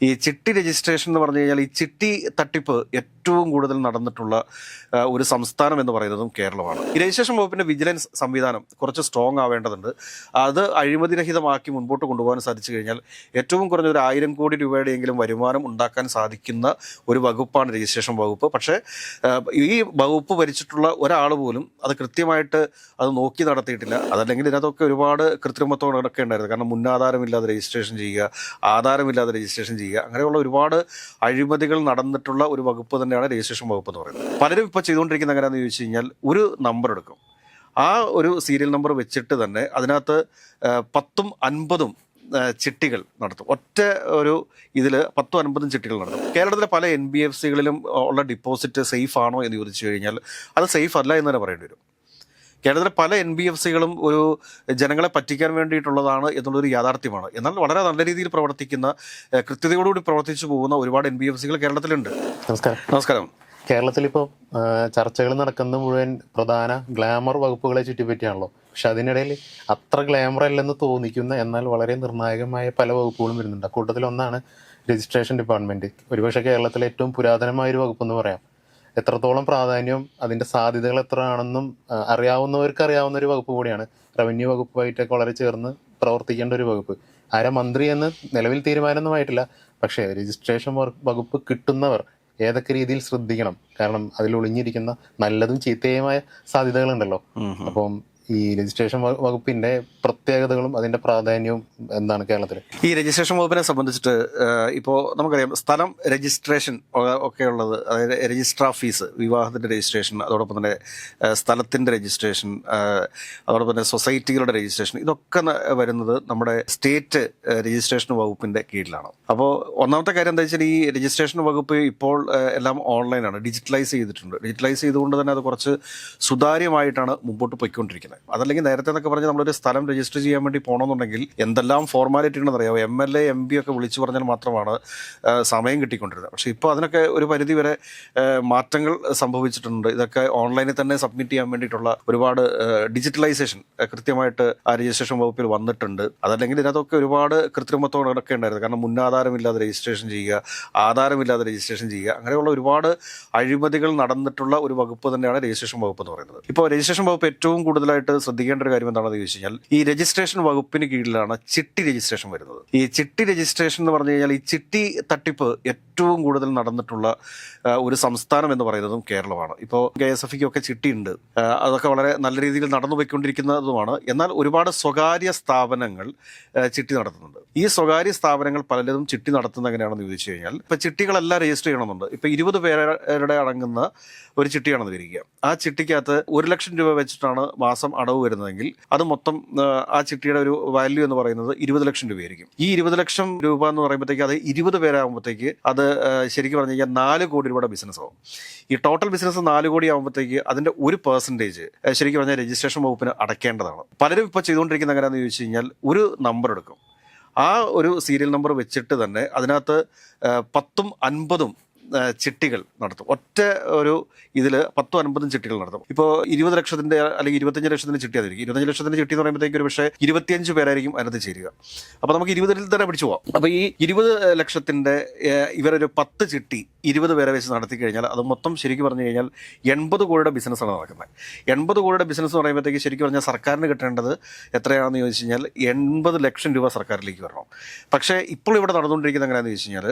ഈ ചിട്ടി രജിസ്ട്രേഷൻ എന്ന് പറഞ്ഞു കഴിഞ്ഞാൽ ഈ ചിട്ടി തട്ടിപ്പ് ഏറ്റവും കൂടുതൽ നടന്നിട്ടുള്ള ഒരു സംസ്ഥാനം എന്ന് പറയുന്നതും കേരളമാണ്. ഈ രജിസ്ട്രേഷൻ വകുപ്പിന്റെ വിജിലൻസ് സംവിധാനം കുറച്ച് സ്ട്രോങ് ആവേണ്ടതുണ്ട്. അത് അഴിമതിരഹിതമാക്കി മുൻപോട്ട് കൊണ്ടുപോകാൻ സാധിച്ചു കഴിഞ്ഞാൽ ഏറ്റവും കുറഞ്ഞ ഒരു 1000 കോടി രൂപയുടെയെങ്കിലും വരുമാനം ഉണ്ടാക്കാൻ സാധിക്കുന്ന ഒരു വകുപ്പാണ് രജിസ്ട്രേഷൻ വകുപ്പ്. പക്ഷേ ഈ വകുപ്പ് ഭരിച്ചിട്ടുള്ള ഒരാൾ പോലും അത് കൃത്യമായിട്ട് അത് നോക്കി നടത്തിയിട്ടില്ല. അതല്ലെങ്കിൽ ഇതിനകത്തൊക്കെ ഒരുപാട് കൃത്രിമത്തോടൊക്കെ ഉണ്ടായിരുന്നു. കാരണം മുന്നാധാരമില്ലാതെ രജിസ്ട്രേഷൻ ചെയ്യുക, ആധാരമില്ലാതെ രജിസ്ട്രേഷൻ ചെയ്യുക, അങ്ങനെയുള്ള ഒരുപാട് അഴിമതികൾ നടന്നിട്ടുള്ള ഒരു വകുപ്പ് തന്നെയാണ് രജിസ്ട്രേഷൻ വകുപ്പ് എന്ന് പറയുന്നത്. പലരും ഇപ്പോൾ ചെയ്തുകൊണ്ടിരിക്കുന്ന എങ്ങനെയാണെന്ന് ചോദിച്ചു കഴിഞ്ഞാൽ ഒരു നമ്പർ എടുക്കും, ആ ഒരു സീരിയൽ നമ്പർ വെച്ചിട്ട് തന്നെ അതിനകത്ത് 10ഉം 50ഉം ചിട്ടികൾ നടത്തും. ഒറ്റ ഒരു ഇതിൽ 10ഉം 50ഉം ചിട്ടികൾ നടത്തും. കേരളത്തിലെ പല NBFCകളിലും ഉള്ള ഡിപ്പോസിറ്റ് സേഫ് ആണോ എന്ന് ചോദിച്ചു കഴിഞ്ഞാൽ അത് സേഫ് അല്ല എന്ന് തന്നെ പറയേണ്ടി വരും. കേരളത്തിലെ പല NBFCകളും ഒരു ജനങ്ങളെ പറ്റിക്കാൻ വേണ്ടിയിട്ടുള്ളതാണ് എന്നുള്ളൊരു യാഥാർത്ഥ്യമാണ്. എന്നാൽ വളരെ നല്ല രീതിയിൽ പ്രവർത്തിക്കുന്ന, കൃത്യതയോടുകൂടി പ്രവർത്തിച്ചു പോകുന്ന ഒരുപാട് NBFCകൾ കേരളത്തിലുണ്ട്. നമസ്കാരം. കേരളത്തിലിപ്പോൾ ചർച്ചകൾ നടക്കുന്ന മുഴുവൻ പ്രധാന ഗ്ലാമർ വകുപ്പുകളെ ചുറ്റിപ്പറ്റിയാണല്ലോ. പക്ഷെ അതിനിടയിൽ അത്ര ഗ്ലാമർ അല്ലെന്ന് തോന്നിക്കുന്ന എന്നാൽ വളരെ നിർണായകമായ പല വകുപ്പുകളും വരുന്നുണ്ട്. അക്കൂട്ടത്തിലൊന്നാണ് രജിസ്ട്രേഷൻ ഡിപ്പാർട്ട്മെൻറ്റ്. ഒരുപക്ഷെ കേരളത്തിലെ ഏറ്റവും പുരാതനമായൊരു വകുപ്പെന്ന് പറയാം. എത്രത്തോളം പ്രാധാന്യം, അതിൻ്റെ സാധ്യതകൾ എത്ര ആണെന്നും അറിയാവുന്നവർക്ക് അറിയാവുന്ന ഒരു വകുപ്പ് കൂടിയാണ്. റവന്യൂ വകുപ്പുമായിട്ടൊക്കെ വളരെ ചേർന്ന് പ്രവർത്തിക്കേണ്ട ഒരു വകുപ്പ്. ആരാ മന്ത്രി എന്ന് നിലവിൽ തീരുമാനമൊന്നുമായിട്ടില്ല. പക്ഷേ രജിസ്ട്രേഷൻ വകുപ്പ് കിട്ടുന്നവർ ഏതൊക്കെ രീതിയിൽ ശ്രദ്ധിക്കണം. കാരണം അതിൽ ഒളിഞ്ഞിരിക്കുന്ന നല്ലതും ചീത്തയുമായ സാധ്യതകളുണ്ടല്ലോ. അപ്പം ഈ രജിസ്ട്രേഷൻ വകുപ്പിന്റെ പ്രത്യേകതകളും അതിന്റെ പ്രാധാന്യവും എന്താണ് കേരളത്തിൽ? ഈ രജിസ്ട്രേഷൻ വകുപ്പിനെ സംബന്ധിച്ചിട്ട് ഇപ്പോൾ നമുക്കറിയാം, സ്ഥലം രജിസ്ട്രേഷൻ ഒക്കെ ഉള്ളത്, അതായത് രജിസ്ട്രാർ ഫീസ്, വിവാഹത്തിന്റെ രജിസ്ട്രേഷൻ, അതോടൊപ്പം തന്നെ സ്ഥലത്തിന്റെ രജിസ്ട്രേഷൻ, അതോടൊപ്പം തന്നെ സൊസൈറ്റികളുടെ രജിസ്ട്രേഷൻ, ഇതൊക്കെ വരുന്നത് നമ്മുടെ സ്റ്റേറ്റ് രജിസ്ട്രേഷൻ വകുപ്പിന്റെ കീഴിലാണ്. അപ്പോൾ ഒന്നാമത്തെ കാര്യം എന്താ വെച്ചാൽ, ഈ രജിസ്ട്രേഷൻ വകുപ്പ് ഇപ്പോൾ എല്ലാം ഓൺലൈനാണ്, ഡിജിറ്റലൈസ് ചെയ്തിട്ടുണ്ട്. ഡിജിറ്റലൈസ് ചെയ്തുകൊണ്ട് തന്നെ അത് കുറച്ച് സുതാര്യമായിട്ടാണ് മുമ്പോട്ട് പോയിക്കൊണ്ടിരിക്കുന്നത്. അതല്ലെങ്കിൽ നേരത്തെ എന്നൊക്കെ പറഞ്ഞാൽ നമ്മളൊരു സ്ഥലം രജിസ്റ്റർ ചെയ്യാൻ വേണ്ടി പോകണമെന്നുണ്ടെങ്കിൽ എന്തെല്ലാം ഫോർമാലിറ്റി ഉണ്ടെന്ന് അറിയാമോ. MLA MP ഒക്കെ വിളിച്ചു പറഞ്ഞാൽ മാത്രമാണ് സമയം കിട്ടിക്കൊണ്ടിരുന്നത്. പക്ഷേ ഇപ്പോൾ അതിനൊക്കെ ഒരു പരിധി വരെ മാറ്റങ്ങൾ സംഭവിച്ചിട്ടുണ്ട്. ഇതൊക്കെ ഓൺലൈനിൽ തന്നെ സബ്മിറ്റ് ചെയ്യാൻ വേണ്ടിയിട്ടുള്ള ഒരുപാട് ഡിജിറ്റലൈസേഷൻ കൃത്യമായിട്ട് ആ രജിസ്ട്രേഷൻ വകുപ്പിൽ വന്നിട്ടുണ്ട്. അതല്ലെങ്കിൽ ഇതിനകത്തൊക്കെ ഒരുപാട് കൃത്രിമത്തോടൊക്കെ ഉണ്ടായിരുന്നു. കാരണം മുന്നാധാരമില്ലാതെ രജിസ്ട്രേഷൻ ചെയ്യുക, ആധാരമില്ലാതെ രജിസ്ട്രേഷൻ ചെയ്യുക, അങ്ങനെയുള്ള ഒരുപാട് അഴിമതികൾ നടന്നിട്ടുള്ള ഒരു വകുപ്പ് തന്നെയാണ് രജിസ്ട്രേഷൻ വകുപ്പ് എന്ന് പറയുന്നത്. ഇപ്പോൾ രജിസ്ട്രേഷൻ വകുപ്പ് ഏറ്റവും കൂടുതലായിട്ട് ശ്രദ്ധിക്കേണ്ട ഒരു കാര്യം എന്താണെന്ന് ചോദിച്ചു കഴിഞ്ഞാൽ, ഈ രജിസ്ട്രേഷൻ വകുപ്പിന് കീഴിലാണ് ചിട്ടി രജിസ്ട്രേഷൻ വരുന്നത്. ഈ ചിട്ടി രജിസ്ട്രേഷൻ എന്ന് പറഞ്ഞു കഴിഞ്ഞാൽ ഈ ചിട്ടി തട്ടിപ്പ് ഏറ്റവും കൂടുതൽ നടന്നിട്ടുള്ള ഒരു സംസ്ഥാനം എന്ന് പറയുന്നതും കേരളമാണ്. ഇപ്പോൾ KSFക്കൊക്കെ ചിട്ടിയുണ്ട്, അതൊക്കെ വളരെ നല്ല രീതിയിൽ നടന്നു പോയിക്കൊണ്ടിരിക്കുന്നതുമാണ്. എന്നാൽ ഒരുപാട് സ്വകാര്യ സ്ഥാപനങ്ങൾ ചിട്ടി നടത്തുന്നുണ്ട്. ഈ സ്വകാര്യ സ്ഥാപനങ്ങൾ പലരും ചിട്ടി നടത്തുന്നത് എങ്ങനെയാണെന്ന് ചോദിച്ചു കഴിഞ്ഞാൽ, ഇപ്പം ചിട്ടികളെല്ലാം രജിസ്റ്റർ ചെയ്യണമെന്നുണ്ട്. ഇപ്പം 20 പേരുടെ അടങ്ങുന്ന ഒരു ചിട്ടിയാണെന്ന് വിരിക്കുക. ആ ചിട്ടിക്കകത്ത് 1 ലക്ഷം രൂപ വെച്ചിട്ടാണ് മാസം അടവ് വരുന്നതെങ്കിൽ അത് മൊത്തം ആ ചിട്ടിയുടെ ഒരു വാല്യൂ എന്ന് പറയുന്നത് 20 ലക്ഷം രൂപയായിരിക്കും. ഈ 20 ലക്ഷം രൂപ എന്ന് പറയുമ്പോഴത്തേക്ക് അത് 20 പേരാകുമ്പോഴത്തേക്ക് അത് ശരിക്കും പറഞ്ഞു കഴിഞ്ഞാൽ 4 കോടി രൂപയുടെ ബിസിനസ് ആവും. ഈ ടോട്ടൽ ബിസിനസ് 4 കോടി ആകുമ്പോഴത്തേക്ക് അതിന്റെ 1% ശരിക്കും പറഞ്ഞാൽ രജിസ്ട്രേഷൻ വകുപ്പിന് അടയ്ക്കേണ്ടതാണ്. പലരും ഇപ്പോൾ ചെയ്തുകൊണ്ടിരിക്കുന്ന എങ്ങനെയാണെന്ന് ചോദിച്ചു കഴിഞ്ഞാൽ ഒരു നമ്പർ എടുക്കും, ആ ഒരു സീരിയൽ നമ്പർ വെച്ചിട്ട് തന്നെ അതിനകത്ത് 10ഉം 50ഉം ചിട്ടികൾ നടത്തും. ഒറ്റ ഒരു ഇതിൽ 10ഉം 50ഉം ചിട്ടികൾ നടത്തും. ഇപ്പോൾ 20 ലക്ഷത്തിന്റെ അല്ലെങ്കിൽ 25 ലക്ഷത്തിന്റെ ചിട്ടി ആയിരിക്കും. 25 ലക്ഷത്തിന്റെ ചിട്ടി എന്ന് പറയുമ്പോഴത്തേക്ക് ഒരു പക്ഷേ 25 പേരായിരിക്കും അതിനകത്ത് ചേരുക. അപ്പോൾ നമുക്ക് 20 തന്നെ പിടിച്ചു പോവാം. അപ്പോൾ ഈ 20 ലക്ഷത്തിന്റെ ഇവരൊരു 10 ചിട്ടി 20 പേരെ വെച്ച് നടത്തി കഴിഞ്ഞാൽ അത് മൊത്തം ശരിക്കും പറഞ്ഞു കഴിഞ്ഞാൽ 80 കോടിയുടെ ബിസിനസ്സാണ് നടക്കുന്നത്. 80 കോടിയുടെ ബിസിനസ് എന്ന് പറയുമ്പോഴത്തേക്ക് ശരിക്കും പറഞ്ഞാൽ സർക്കാരിന് കിട്ടേണ്ടത് എത്രയാണെന്ന് ചോദിച്ചു കഴിഞ്ഞാൽ 80 ലക്ഷം രൂപ സർക്കാരിലേക്ക് വരണം. പക്ഷേ ഇപ്പോൾ ഇവിടെ നടന്നുകൊണ്ടിരിക്കുന്നത് എങ്ങനെയാണെന്ന് ചോദിച്ചു കഴിഞ്ഞാൽ,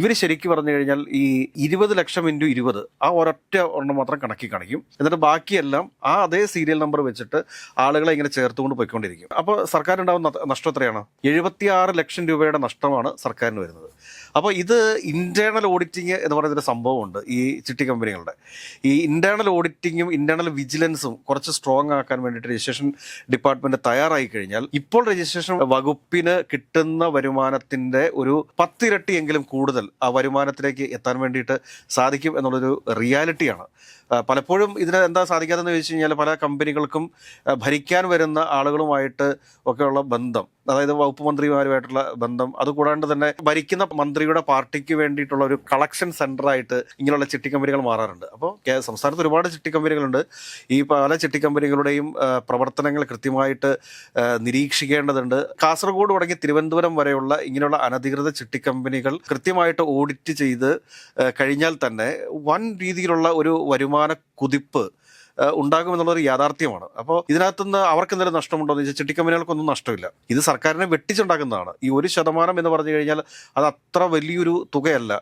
ഇവർ ശരിക്കും പറഞ്ഞു കഴിഞ്ഞാൽ ഈ 20 ലക്ഷം × 20 ആ ഒരൊറ്റ ഒരെണ്ണം മാത്രം കണക്കി കാണിക്കും. എന്നിട്ട് ബാക്കിയെല്ലാം ആ അതേ സീരിയൽ നമ്പർ വെച്ചിട്ട് ആളുകളെ ഇങ്ങനെ ചേർത്തുകൊണ്ട് പോയിക്കൊണ്ടിരിക്കും. അപ്പോൾ സർക്കാരിനുണ്ടാവുന്ന നഷ്ടം എത്രയാണ്? 76 ലക്ഷം രൂപയുടെ നഷ്ടമാണ് സർക്കാരിന് വരുന്നത്. അപ്പോൾ ഇത് ഇന്റേണൽ ഓഡിറ്റിങ് എന്ന് പറയുന്നൊരു സംഭവമുണ്ട് ഈ ചിട്ടി കമ്പനികളുടെ. ഈ ഇന്റേണൽ ഓഡിറ്റിങ്ങും ഇന്റേണൽ വിജിലൻസും കുറച്ച് സ്ട്രോങ് ആക്കാൻ വേണ്ടിയിട്ട് രജിസ്ട്രേഷൻ ഡിപ്പാർട്ട്മെന്റ് തയ്യാറായി കഴിഞ്ഞാൽ ഇപ്പോൾ രജിസ്ട്രേഷൻ വകുപ്പിന് കിട്ടുന്ന വരുമാനത്തിന്റെ ഒരു 10 ഇരട്ടിയെങ്കിലും കൂടുതൽ ആ വരുമാനത്തിലേക്ക് എത്താൻ വേണ്ടിയിട്ട് സാധിക്കും എന്നുള്ളൊരു റിയാലിറ്റിയാണ്. പലപ്പോഴും ഇതിന് എന്താ സാധിക്കാതെന്ന് ചോദിച്ചു കഴിഞ്ഞാൽ, പല കമ്പനികൾക്കും ഭരിക്കാൻ വരുന്ന ആളുകളുമായിട്ട് ഒക്കെയുള്ള ബന്ധം അതായത് വകുപ്പ് മന്ത്രിമാരുമായിട്ടുള്ള ബന്ധം, അതുകൂടാണ്ട് തന്നെ ഭരിക്കുന്ന മന്ത്രിയുടെ പാർട്ടിക്ക് വേണ്ടിയിട്ടുള്ള ഒരു കളക്ഷൻ സെന്ററായിട്ട് ഇങ്ങനെയുള്ള ചിട്ടി കമ്പനികൾ മാറാറുണ്ട്. അപ്പോൾ സംസ്ഥാനത്ത് ഒരുപാട് ചിട്ടി കമ്പനികളുണ്ട്. ഈ പല ചിട്ടി കമ്പനികളുടെയും പ്രവർത്തനങ്ങൾ കൃത്യമായിട്ട് നിരീക്ഷിക്കേണ്ടതുണ്ട്. കാസർഗോഡ് തുടങ്ങി തിരുവനന്തപുരം വരെയുള്ള ഇങ്ങനെയുള്ള അനധികൃത ചിട്ടി കമ്പനികൾ കൃത്യമായിട്ട് ഓഡിറ്റ് ചെയ്ത് കഴിഞ്ഞാൽ തന്നെ വൻ രീതിയിലുള്ള ഒരു വരുമാന കുതിപ്പ് ഉണ്ടാകുമെന്നുള്ളൊരു യാഥാർത്ഥ്യമാണ്. അപ്പോൾ ഇതിനകത്തുനിന്ന് അവർക്ക് എന്തെങ്കിലും നഷ്ടമുണ്ടോ എന്ന് ചോദിച്ചാൽ ചിട്ടിക്കമ്പനികൾക്കൊന്നും നഷ്ടമില്ല. ഇത് സർക്കാരിനെ വെട്ടിച്ചുണ്ടാക്കുന്നതാണ്. ഈ 1% എന്ന് പറഞ്ഞു കഴിഞ്ഞാൽ അത് അത്ര വലിയൊരു തുകയല്ല.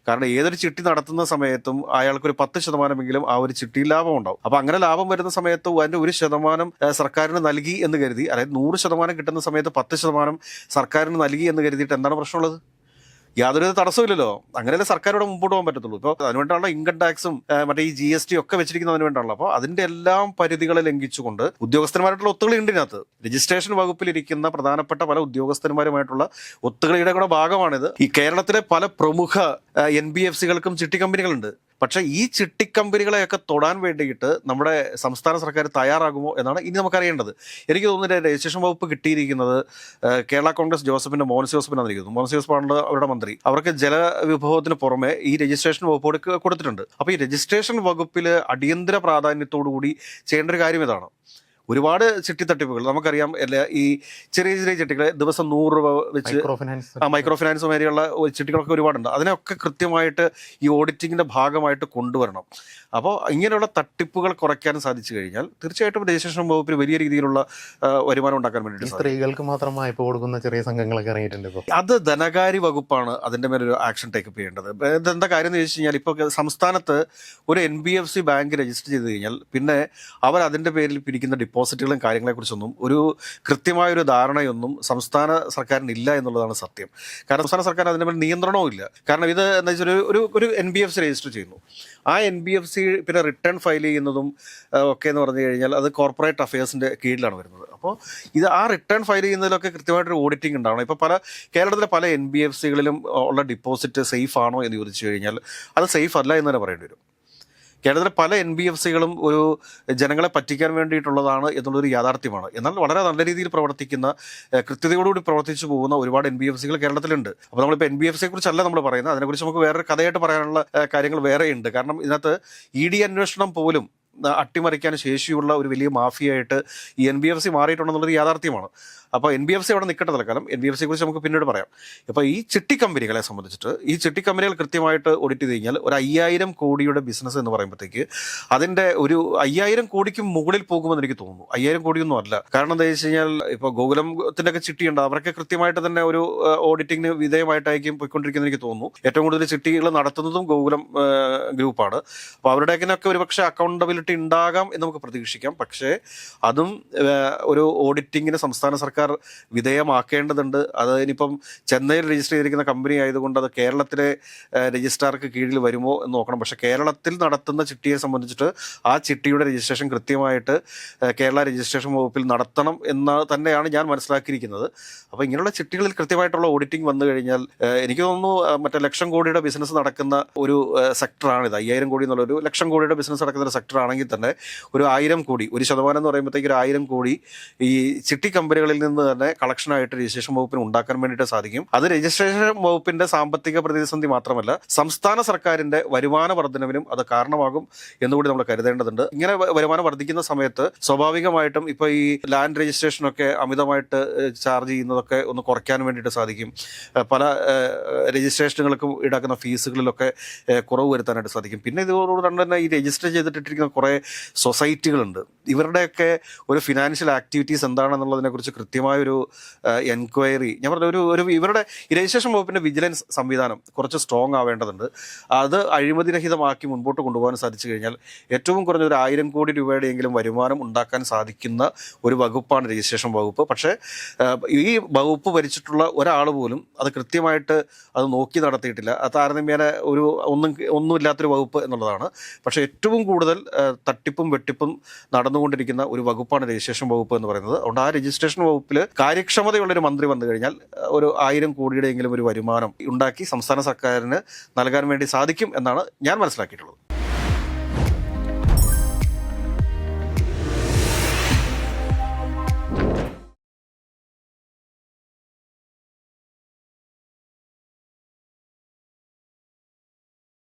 കാരണം ഏതൊരു ചിട്ടി നടത്തുന്ന സമയത്തും അയാൾക്കൊരു 10% ആ ഒരു ചിട്ടി ലാഭം ഉണ്ടാവും. അപ്പോൾ അങ്ങനെ ലാഭം വരുന്ന സമയത്ത് അതിൻ്റെ 1% സർക്കാരിന് നൽകി എന്ന് കരുതി, അതായത് 100% കിട്ടുന്ന സമയത്ത് 10% സർക്കാരിന് നൽകി എന്ന് കരുതിയിട്ട് എന്താണ് പ്രശ്നമുള്ളത്? യാതൊരു തടസ്സമില്ലല്ലോ. അങ്ങനെയല്ലേ സർക്കാരോട് മുമ്പോട്ട് പോകാൻ പറ്റത്തുള്ളൂ. ഇപ്പോൾ അതിനുവേണ്ടിയുള്ള ഇൻകം ടാക്സും മറ്റേ ഈ GST ഒക്കെ വെച്ചിരിക്കുന്നതിന് വേണ്ടിയുള്ള. അപ്പോൾ അതിന്റെ എല്ലാം പരിധികളെ ലംഘിച്ചുകൊണ്ട് ഉദ്യോഗസ്ഥന്മാരായിട്ടുള്ള ഒത്തുകളി ഉണ്ട് ഇതിനകത്ത്. രജിസ്ട്രേഷൻ വകുപ്പിലിരിക്കുന്ന പ്രധാനപ്പെട്ട പല ഉദ്യോഗസ്ഥന്മാരുമായിട്ടുള്ള ഒത്തുകളിയുടെ കൂടെ ഭാഗമാണിത്. ഈ കേരളത്തിലെ പല പ്രമുഖ NBFCകൾക്കും ചിട്ടി കമ്പനികളുണ്ട്. പക്ഷേ ഈ ചിട്ടി കമ്പനികളെയൊക്കെ തൊടാൻ വേണ്ടിയിട്ട് നമ്മുടെ സംസ്ഥാന സർക്കാർ തയ്യാറാകുമോ എന്നാണ് ഇനി നമുക്കറിയേണ്ടത്. എനിക്ക് തോന്നുന്നത് രജിസ്ട്രേഷൻ വകുപ്പ് കിട്ടിയിരിക്കുന്നത് കേരള കോൺഗ്രസ് ജോസഫിന്റെ മോൻസ് ജോസഫിനാണ് ഇരിക്കുന്നത്. മോൻസ് ജോസഫാണ് അവരുടെ മന്ത്രി. അവർക്ക് ജലവിഭവത്തിന് പുറമെ ഈ രജിസ്ട്രേഷൻ വകുപ്പോട് കൊടുത്തിട്ടുണ്ട്. അപ്പോൾ ഈ രജിസ്ട്രേഷൻ വകുപ്പിൽ അടിയന്തര പ്രാധാന്യത്തോടു കൂടി ചെയ്യേണ്ട ഒരു കാര്യം ഇതാണ്. ഒരുപാട് ചിട്ടി തട്ടിപ്പുകൾ നമുക്കറിയാം. ഈ ചെറിയ ചെറിയ ചിട്ടികൾ ദിവസം 100 രൂപ വെച്ച് മൈക്രോ ഫിനാൻസ് വരെയുള്ള ചിട്ടികളൊക്കെ ഒരുപാടുണ്ട്. അതിനൊക്കെ കൃത്യമായിട്ട് ഈ ഓഡിറ്റിങ്ങിന്റെ ഭാഗമായിട്ട് കൊണ്ടുവരണം. അപ്പോൾ ഇങ്ങനെയുള്ള തട്ടിപ്പുകൾ കുറയ്ക്കാൻ സാധിച്ചു കഴിഞ്ഞാൽ തീർച്ചയായിട്ടും രജിസ്ട്രേഷൻ വകുപ്പിൽ വലിയ രീതിയിലുള്ള വരുമാനം ഉണ്ടാക്കാൻ വേണ്ടിയിട്ട് സ്ത്രീകൾക്ക് മാത്രം വായ്പ കൊടുക്കുന്ന ചെറിയ സംഘങ്ങളൊക്കെ ഇറങ്ങിയിട്ടുണ്ട്. അത് ധനകാര്യ വകുപ്പാണ് അതിന്റെ മേലൊരു ആക്ഷൻ ടേക്കപ്പ് ചെയ്യേണ്ടത്. ഇതെന്താ കാര്യം എന്ന് ചോദിച്ചു കഴിഞ്ഞാൽ, ഇപ്പോൾ സംസ്ഥാനത്ത് ഒരു NBFC ബാങ്ക് രജിസ്റ്റർ ചെയ്ത് കഴിഞ്ഞാൽ പിന്നെ അവർ അതിന്റെ പേരിൽ പിരിക്കുന്ന ഡിപ്പോസിറ്റുകളും കാര്യങ്ങളെക്കുറിച്ചൊന്നും ഒരു കൃത്യമായൊരു ധാരണയൊന്നും സംസ്ഥാന സർക്കാരിന് ഇല്ല എന്നുള്ളതാണ് സത്യം. കാരണം സംസ്ഥാന സർക്കാർ അതിൻ്റെ മേൽ നിയന്ത്രണവും ഇല്ല. കാരണം ഇത് എന്താ വെച്ചാൽ ഒരു NBFC രജിസ്റ്റർ ചെയ്യുന്നു. ആ NBFC പിന്നെ റിട്ടേൺ ഫയൽ ചെയ്യുന്നതും ഒക്കെ എന്ന് പറഞ്ഞു കഴിഞ്ഞാൽ അത് കോർപ്പറേറ്റ് അഫയേഴ്സിൻ്റെ കീഴിലാണ് വരുന്നത്. അപ്പോൾ ഇത് ആ റിട്ടേൺ ഫയൽ ചെയ്യുന്നതിലൊക്കെ കൃത്യമായിട്ടൊരു ഓഡിറ്റിംഗ് ഉണ്ടാവണം. ഇപ്പോൾ കേരളത്തിലെ പല NBFCകളിലും ഉള്ള ഡിപ്പോസിറ്റ് സേഫ് ആണോ എന്ന് ചോദിച്ചു കഴിഞ്ഞാൽ അത് സേഫ് അല്ല എന്ന് തന്നെ പറയേണ്ടി വരും. കേരളത്തിലെ പല NBFCകളും ഒരു ജനങ്ങളെ പറ്റിക്കാൻ വേണ്ടിയിട്ടുള്ളതാണ് എന്നുള്ളൊരു യാഥാർത്ഥ്യമാണ്. എന്നാൽ വളരെ നല്ല രീതിയിൽ പ്രവർത്തിക്കുന്ന, കൃത്യതയോടുകൂടി പ്രവർത്തിച്ചു പോകുന്ന ഒരുപാട് NBFCകൾ കേരളത്തിലുണ്ട്. അപ്പോൾ നമ്മളിപ്പോൾ NBFCയെ കുറിച്ചല്ല നമ്മൾ പറയുന്നത്. അതിനെക്കുറിച്ച് നമുക്ക് വേറൊരു കഥയായിട്ട് പറയാനുള്ള കാര്യങ്ങൾ വേറെയുണ്ട്. കാരണം ഇതിനകത്ത് ED അന്വേഷണം പോലും അട്ടിമറിക്കാൻ ശേഷിയുള്ള ഒരു വലിയ മാഫിയായിട്ട് ഈ NBFC മാറിയിട്ടുണ്ടെന്നുള്ളൊരു യാഥാർത്ഥ്യമാണ്. അപ്പോൾ NBFC അവിടെ നിൽക്കട്ടെ തൽക്കാലം. NBFCയെ കുറിച്ച് നമുക്ക് പിന്നീട് പറയാം. അപ്പോൾ ഈ ചിട്ടി കമ്പനികളെ സംബന്ധിച്ചിട്ട് ഈ ചിട്ടി കമ്പനികൾ കൃത്യമായിട്ട് ഓഡിറ്റ് ചെയ്ത് കഴിഞ്ഞാൽ ഒരു 5000 കോടിയുടെ ബിസിനസ് എന്ന് പറയുമ്പോഴത്തേക്ക് അതിൻ്റെ ഒരു 5000 കോടിക്ക് മുകളിൽ പോകുമെന്ന് എനിക്ക് തോന്നുന്നു. 5000 കോടിയൊന്നും അല്ല. കാരണം എന്താ വെച്ച് കഴിഞ്ഞാൽ ഇപ്പോൾ ഗോകുലത്തിൻ്റെ ഒക്കെ ചിട്ടിയുണ്ട്. അവരൊക്കെ കൃത്യമായിട്ട് തന്നെ ഒരു ഓഡിറ്റിങ്ങിന് വിധേയമായിട്ടായിരിക്കും പോയിക്കൊണ്ടിരിക്കുന്നത് എനിക്ക് തോന്നുന്നു. ഏറ്റവും കൂടുതൽ ചിട്ടികൾ നടത്തുന്നതും ഗോകുലം ഗ്രൂപ്പാണ്. അപ്പോൾ അവരുടെയൊക്കെ ഒരുപക്ഷെ അക്കൗണ്ടബിലിറ്റി ഉണ്ടാകാം എന്ന് നമുക്ക് പ്രതീക്ഷിക്കാം. പക്ഷേ അതും ഒരു ഓഡിറ്റിങ്ങിന് സംസ്ഥാന സർക്കാർ വിധേയമാക്കേണ്ടതുണ്ട്. അത് ഇനിയിപ്പം ചെന്നൈയിൽ രജിസ്റ്റർ ചെയ്തിരിക്കുന്ന കമ്പനി ആയതുകൊണ്ട് അത് കേരളത്തിലെ രജിസ്ട്രാർക്ക് കീഴിൽ വരുമോ എന്ന് നോക്കണം. പക്ഷേ കേരളത്തിൽ നടത്തുന്ന ചിട്ടിയെ സംബന്ധിച്ചിട്ട് ആ ചിട്ടിയുടെ രജിസ്ട്രേഷൻ കൃത്യമായിട്ട് കേരള രജിസ്ട്രേഷൻ വകുപ്പിൽ നടത്തണം എന്ന് തന്നെയാണ് ഞാൻ മനസ്സിലാക്കിയിരിക്കുന്നത്. അപ്പോൾ ഇങ്ങനെയുള്ള ചിട്ടികളിൽ കൃത്യമായിട്ടുള്ള ഓഡിറ്റിംഗ് വന്നു കഴിഞ്ഞാൽ എനിക്ക് തോന്നുന്നു മറ്റേ 1,00,000 കോടിയുടെ ബിസിനസ് നടക്കുന്ന ഒരു സെക്ടറാണിത്. 5000 കോടി എന്നുള്ളൊരു 1,00,000 കോടിയുടെ ബിസിനസ് നടക്കുന്ന ഒരു സെക്ടർ ആണെങ്കിൽ തന്നെ ഒരു 1000 കോടി, 1% എന്ന് പറയുമ്പോഴത്തേക്ക് ഒരു 1000 കോടി ഈ ചിട്ടി കമ്പനികളിൽ നിന്ന് തന്നെ കളക്ഷനായിട്ട് രജിസ്ട്രേഷൻ വകുപ്പിന് ഉണ്ടാക്കാൻ വേണ്ടിയിട്ട് സാധിക്കും. അത് രജിസ്ട്രേഷൻ വകുപ്പിന്റെ സാമ്പത്തിക പ്രതിസന്ധി മാത്രമല്ല, സംസ്ഥാന സർക്കാരിന്റെ വരുമാന വർധനവിനും അത് കാരണമാകും എന്നുകൂടി നമ്മൾ കരുതേണ്ടതുണ്ട്. ഇങ്ങനെ വരുമാനം വർദ്ധിക്കുന്ന സമയത്ത് സ്വാഭാവികമായിട്ടും ഇപ്പൊ ഈ ലാൻഡ് രജിസ്ട്രേഷനൊക്കെ അമിതമായിട്ട് ചാർജ് ചെയ്യുന്നതൊക്കെ ഒന്ന് കുറയ്ക്കാൻ വേണ്ടിയിട്ട് സാധിക്കും. പല രജിസ്ട്രേഷനുകൾക്കും ഈടാക്കുന്ന ഫീസുകളിലൊക്കെ കുറവ് വരുത്താനായിട്ട് സാധിക്കും. പിന്നെ ഇതോടുകൂടി തന്നെ ഈ രജിസ്റ്റർ ചെയ്തിട്ടിരിക്കുന്ന കുറേ സൊസൈറ്റികളുണ്ട്. ഇവരുടെയൊക്കെ ഒരു ഫിനാൻഷ്യൽ ആക്ടിവിറ്റീസ് എന്താണെന്നുള്ളതിനെക്കുറിച്ച് കൃത്യമായൊരു എൻക്വയറി, ഞാൻ പറഞ്ഞ ഒരു ഇവരുടെ ഈ രജിസ്ട്രേഷൻ വകുപ്പിൻ്റെ വിജിലൻസ് സംവിധാനം കുറച്ച് സ്ട്രോങ് ആവേണ്ടതുണ്ട്. അത് അഴിമതിരഹിതമാക്കി മുൻപോട്ട് കൊണ്ടുപോകാൻ സാധിച്ചു കഴിഞ്ഞാൽ ഏറ്റവും കുറഞ്ഞ ഒരു 1000 കോടി രൂപയുടെയെങ്കിലും വരുമാനം ഉണ്ടാക്കാൻ സാധിക്കുന്ന ഒരു വകുപ്പാണ് രജിസ്ട്രേഷൻ വകുപ്പ്. പക്ഷേ ഈ വകുപ്പ് ഭരിച്ചിട്ടുള്ള ഒരാൾ പോലും അത് കൃത്യമായിട്ട് അത് നോക്കി നടത്തിയിട്ടില്ല. അത് താരതമ്യേന ഒന്നുമില്ലാത്തൊരു വകുപ്പ് എന്നുള്ളതാണ്. പക്ഷേ ഏറ്റവും കൂടുതൽ തട്ടിപ്പും വെട്ടിപ്പും നടന്നുകൊണ്ടിരിക്കുന്ന ഒരു വകുപ്പാണ് രജിസ്ട്രേഷൻ വകുപ്പ് എന്ന് പറയുന്നത്. അതുകൊണ്ട് ആ രജിസ്ട്രേഷൻ വകുപ്പിൽ കാര്യക്ഷമതയുള്ളൊരു മന്ത്രി വന്നു കഴിഞ്ഞാൽ ഒരു 1000 കോടിയുടെയെങ്കിലും ഒരു വരുമാനം ഉണ്ടാക്കി സംസ്ഥാന സർക്കാരിന് നൽകാൻ വേണ്ടി സാധിക്കും എന്നാണ് ഞാൻ മനസ്സിലാക്കിയിട്ടുള്ളത്.